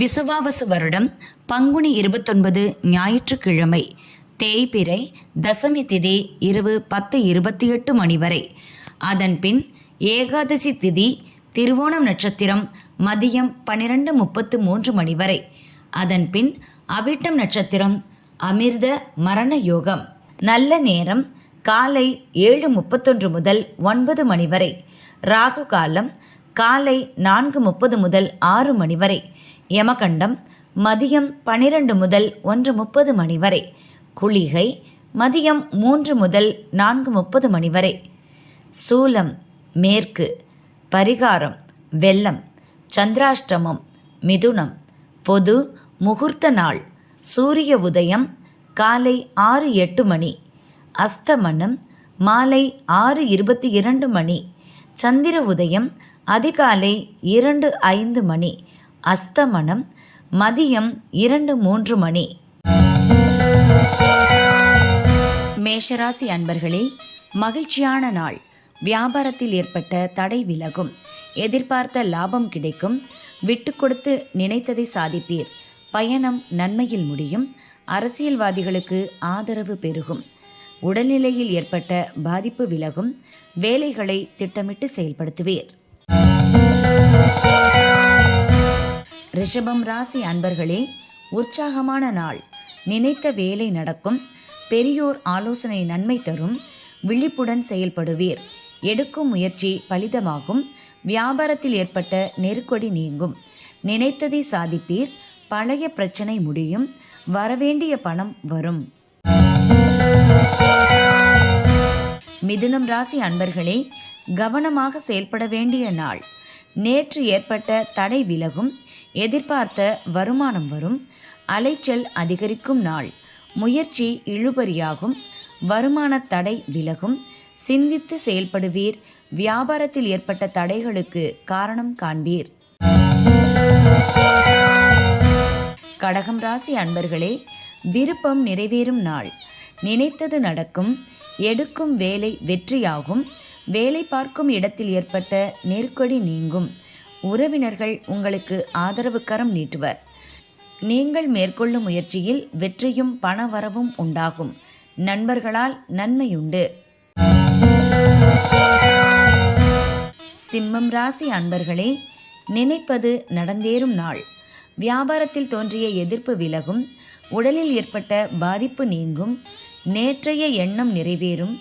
விசுவாவசு வருடம் பங்குனி 29 ஞாயிற்றுக்கிழமை, தேய்பிறை தசமி திதி இரவு 10:28 மணி வரை. அதன்பின் ஏகாதசி திதி திருவோணம் நட்சத்திரம் மதியம் 12:33 மணி வரை. அதன்பின் அவிட்டம் நட்சத்திரம் அமிர்த மரண யோகம். நல்ல நேரம் காலை 7:31 முதல் 9 மணி வரை. ராகு காலம் காலை 4:30 முதல் 6 மணி வரை. யமகண்டம் மதியம் 12 முதல் 1:30 மணி வரை. குளிகை மதியம் 3 முதல் 4:30 மணி வரை. சூலம் மேற்கு. பரிகாரம் வெள்ளம். சந்திராஷ்டமம் மிதுனம். பொது முகூர்த்த நாள் சூரிய உதயம் காலை 6:08 மணி. அஸ்தமனம் மாலை 6:22 மணி. சந்திர உதயம் அதிகாலை 2:05 மணி. அஸ்தமனம் மதியம் 2:03 மணி. மேஷராசி அன்பர்களே, மகிழ்ச்சியான நாள். வியாபாரத்தில் ஏற்பட்ட தடை விலகும். எதிர்பார்த்த லாபம் கிடைக்கும். விட்டு கொடுத்து நினைத்ததை சாதிப்பீர். பயணம் நன்மையில் முடியும். அரசியல்வாதிகளுக்கு ஆதரவு பெருகும். உடல்நிலையில் ஏற்பட்ட பாதிப்பு விலகும். வேலைகளை திட்டமிட்டு செயல்படுத்துவீர். ரிஷபம் ராசி அன்பர்களே, உற்சாகமான நாள். நினைத்த வேலை நடக்கும். பெரியோர் ஆலோசனை நன்மை தரும். விழிப்புடன் செயல்படுவீர். எடுக்கும் முயற்சி பலிதமாகும். வியாபாரத்தில் ஏற்பட்ட நெருக்கடி நீங்கும். நினைத்ததை சாதிப்பீர். பழைய பிரச்சனை முடியும். வரவேண்டிய பணம் வரும். மிதுனம் ராசி அன்பர்களே, கவனமாக செயல்பட வேண்டிய நாள். நேற்று ஏற்பட்ட தடை விலகும். எதிர்பார்த்த வருமானம் வரும். அலைச்சல் அதிகரிக்கும் நாள். முயற்சி இழுபறியாகும். வருமான தடை விலகும். சிந்தித்து செயல்படுவீர். வியாபாரத்தில் ஏற்பட்ட தடைகளுக்கு காரணம் காண்பீர். கடகம் ராசி அன்பர்களே, விருப்பம் நிறைவேறும் நாள். நினைத்தது நடக்கும். எடுக்கும் வேலை வெற்றியாகும். வேலை பார்க்கும் இடத்தில் ஏற்பட்ட நெருக்கடி நீங்கும். உறவினர்கள் உங்களுக்கு ஆதரவு கரம் நீட்டுவர். நீங்கள் மேற்கொள்ளும் முயற்சியில் வெற்றியும் பணவரவும் உண்டாகும். நண்பர்களால் நன்மையுண்டு. சிம்மம் ராசி அன்பர்களே, நினைப்பது நடந்தேறும் நாள். வியாபாரத்தில் தோன்றிய எதிர்ப்பு விலகும். உடலில் ஏற்பட்ட பாதிப்பு நீங்கும். நேற்றைய எண்ணம் நிறைவேறும்.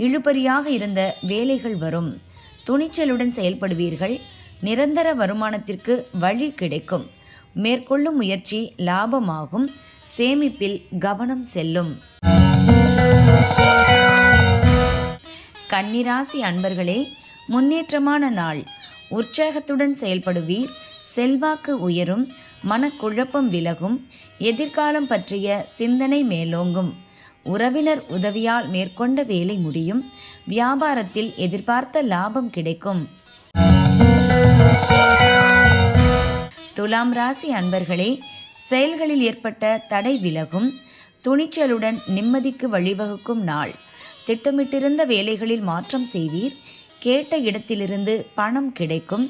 இழுபறியாக இருந்த வேலைகள் வரும். துணிச்சலுடன் செயல்படுவீர்கள். நிரந்தர வருமானத்திற்கு வழி கிடைக்கும். மேற்கொள்ளும் முயற்சி லாபமாகும். சேமிப்பில் கவனம் செல்லும். கன்னிராசி அன்பர்களே, முன்னேற்றமான நாள். உற்சாகத்துடன் செயல்படுவீர். செல்வாக்கு உயரும். மனக்குழப்பம் விலகும். எதிர்காலம் பற்றிய சிந்தனை மேலோங்கும். உறவினர் உதவியால் மேற்கொண்ட வேலை முடியும். வியாபாரத்தில் எதிர்பார்த்த லாபம் கிடைக்கும். துலாம் ராசி அன்பர்களே, செயல்களில் ஏற்பட்ட தடை விலகும். துணிச்சலுடன் நிம்மதிக்கு வழிவகுக்கும் நாள். திட்டமிட்டிருந்த வேலைகளில் மாற்றம் செய்வீர். கேட்ட இடத்திலிருந்து பணம் கிடைக்கும்.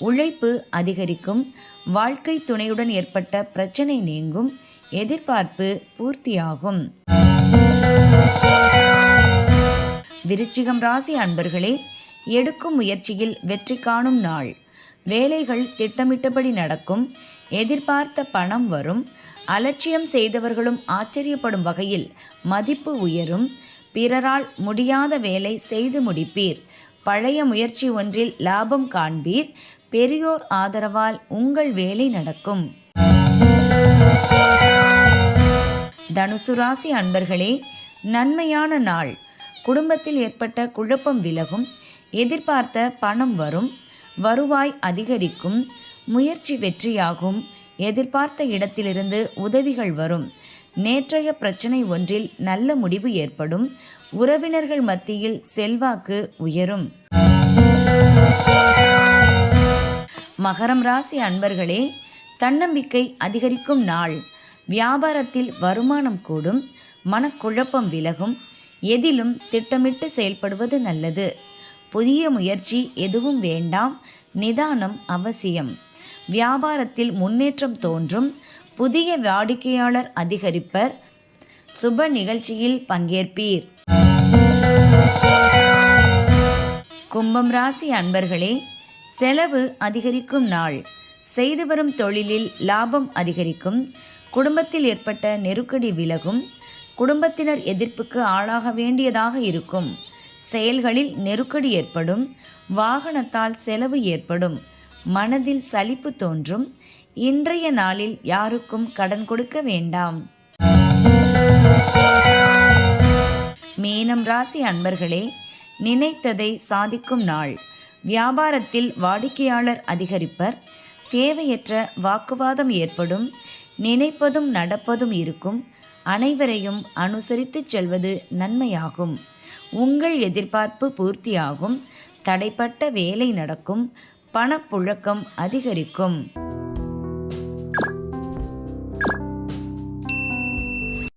உழைப்பு அதிகரிக்கும். வாழ்க்கை துணையுடன் ஏற்பட்ட பிரச்சனை நீங்கும். எதிர்பார்ப்பு பூர்த்தியாகும். விருச்சிகம் ராசி அன்பர்களே, எடுக்கும் முயற்சியில் வெற்றி காணும் நாள். வேலைகள் திட்டமிட்டபடி நடக்கும். எதிர்பார்த்த பணம் வரும். அலட்சியம் செய்தவர்களும் ஆச்சரியப்படும் வகையில் மதிப்பு உயரும். பிறரால் முடியாத வேலை செய்து முடிப்பீர். பழைய முயற்சி ஒன்றில் லாபம் காண்பீர். பெரியோர் ஆதரவால் உங்கள் வேலை நடக்கும். தனுசு ராசி அன்பர்களே, நன்மையான நாள். குடும்பத்தில் ஏற்பட்ட குழப்பம் விலகும். எதிர்பார்த்த பணம் வரும். வருவாய் அதிகரிக்கும். முயற்சி வெற்றியாகும். எதிர்பார்த்த இடத்திலிருந்து உதவிகள் வரும். நேற்றைய பிரச்சனை ஒன்றில் நல்ல முடிவு ஏற்படும். உறவினர்கள் மத்தியில் செல்வாக்கு உயரும். மகரம் ராசி அன்பர்களே, தன்னம்பிக்கை அதிகரிக்கும் நாள். வியாபாரத்தில் வருமானம் கூடும். மனக்குழப்பம் விலகும். எதிலும் திட்டமிட்டு செயல்படுவது நல்லது. புதிய முயற்சி எதுவும் வேண்டாம். நிதானம் அவசியம். வியாபாரத்தில் முன்னேற்றம் தோன்றும். புதிய வாடிக்கையாளர் அதிகரிப்பர். சுப நிகழ்ச்சியில் பங்கேற்பீர். கும்பம் ராசி அன்பர்களே, செலவு அதிகரிக்கும் நாள். செய்து வரும் தொழிலில் லாபம் அதிகரிக்கும். குடும்பத்தில் ஏற்பட்ட நெருக்கடி விலகும். குடும்பத்தினர் எதிர்ப்புக்கு ஆளாக வேண்டியதாக இருக்கும். செயல்களில் நெருக்கடி ஏற்படும். வாகனத்தால் செலவு ஏற்படும். மனதில் சலிப்பு தோன்றும். இன்றைய நாளில் யாருக்கும் கடன் கொடுக்க வேண்டாம். மீனம் ராசி அன்பர்களே, நினைத்ததை சாதிக்கும் நாள். வியாபாரத்தில் வாடிக்கையாளர் அதிகரிப்பர். தேவையற்ற வாக்குவாதம் ஏற்படும். நினைப்பதும் நடப்பதும் இருக்கும். அனைவரையும் அனுசரித்து செல்வது நன்மையாகும். உங்கள் எதிர்பார்ப்பு பூர்த்தியாகும். தடைப்பட்ட வேலை நடக்கும். பணப்புழக்கம் அதிகரிக்கும்.